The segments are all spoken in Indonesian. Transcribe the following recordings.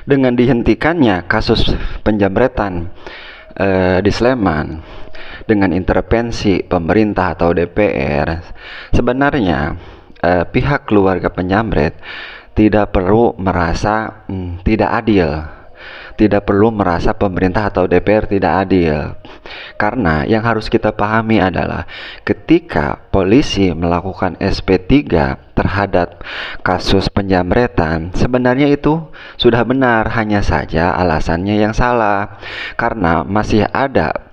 Dengan dihentikannya kasus penjamretan di Sleman dengan intervensi pemerintah atau DPR, sebenarnya pihak keluarga penjamret tidak perlu merasa tidak adil, tidak perlu merasa pemerintah atau DPR tidak adil. Karena yang harus kita pahami adalah ketika polisi melakukan SP3 terhadap kasus penjamretan, sebenarnya itu sudah benar, hanya saja alasannya yang salah. Karena masih ada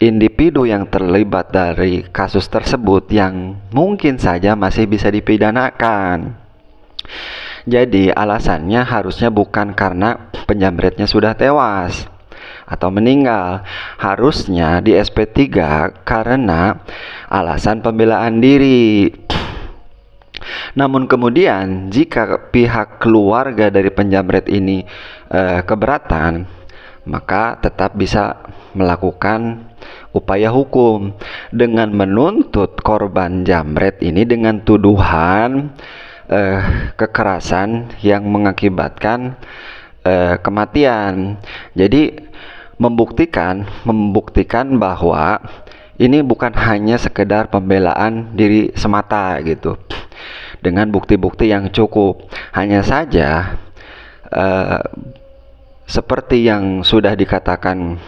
individu yang terlibat dari kasus tersebut yang mungkin saja masih bisa dipidanakan. Jadi alasannya harusnya bukan karena penjamretnya sudah tewas atau meninggal, harusnya di SP3 karena alasan pembelaan diri. Namun kemudian jika pihak keluarga dari penjamret ini keberatan, maka tetap bisa melakukan upaya hukum dengan menuntut korban jamret ini dengan tuduhan kekerasan yang mengakibatkan kematian. Jadi membuktikan bahwa ini bukan hanya sekedar pembelaan diri semata gitu, dengan bukti-bukti yang cukup. Hanya saja seperti yang sudah dikatakan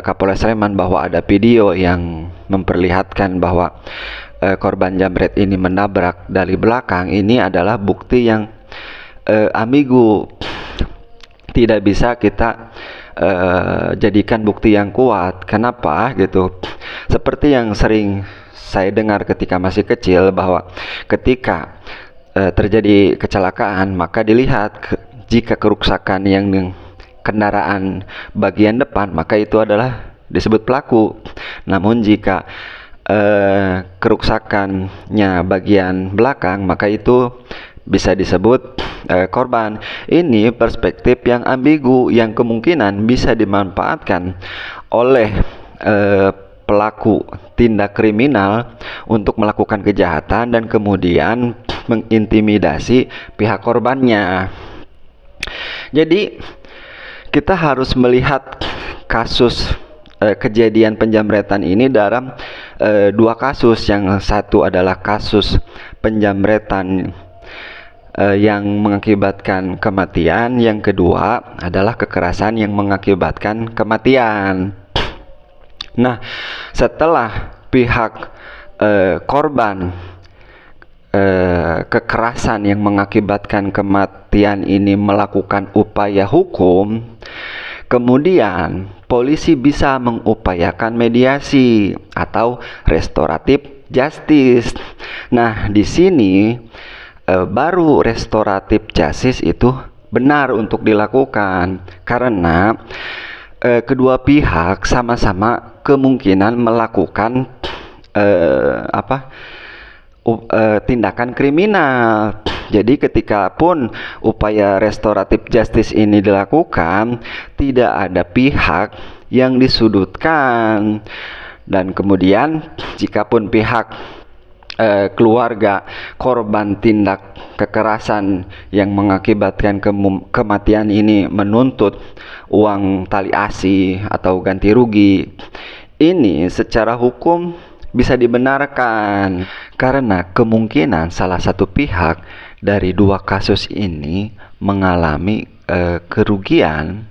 Kapolres Sleman bahwa ada video yang memperlihatkan bahwa korban jamret ini menabrak dari belakang. Ini adalah bukti yang ambigu, tidak bisa kita jadikan bukti yang kuat. Kenapa gitu? Seperti yang sering saya dengar ketika masih kecil, bahwa ketika terjadi kecelakaan maka dilihat jika kerusakan yang kendaraan bagian depan, maka itu adalah disebut pelaku. Namun jika kerusakannya bagian belakang, maka itu bisa disebut korban. Ini perspektif yang ambigu yang kemungkinan bisa dimanfaatkan oleh pelaku tindak kriminal untuk melakukan kejahatan dan kemudian mengintimidasi pihak korbannya. Jadi kita harus melihat kasus kejadian penjamretan ini dalam dua kasus. Yang satu adalah kasus penjamretan yang mengakibatkan kematian, yang kedua adalah kekerasan yang mengakibatkan kematian. Nah, setelah pihak korban kekerasan yang mengakibatkan kematian ini melakukan upaya hukum, kemudian polisi bisa mengupayakan mediasi atau restoratif justice. Nah, di sini baru restoratif justice itu benar untuk dilakukan, karena kedua pihak sama-sama kemungkinan melakukan tindakan kriminal. Jadi ketika pun upaya restoratif justice ini dilakukan, tidak ada pihak yang disudutkan. Dan kemudian jikapun pihak keluarga korban tindak kekerasan yang mengakibatkan kematian ini menuntut uang tali asi atau ganti rugi, ini secara hukum bisa dibenarkan, karena kemungkinan salah satu pihak dari dua kasus ini mengalami kerugian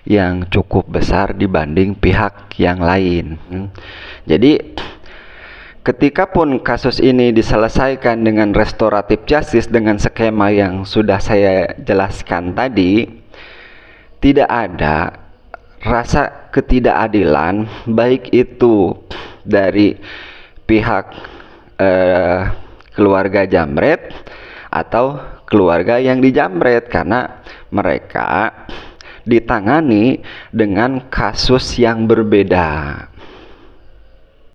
yang cukup besar dibanding pihak yang lain. Jadi ketika pun kasus ini diselesaikan dengan restoratif justice dengan skema yang sudah saya jelaskan tadi, tidak ada rasa ketidakadilan, baik itu dari pihak keluarga jamret atau keluarga yang dijamret, karena mereka ditangani dengan kasus yang berbeda.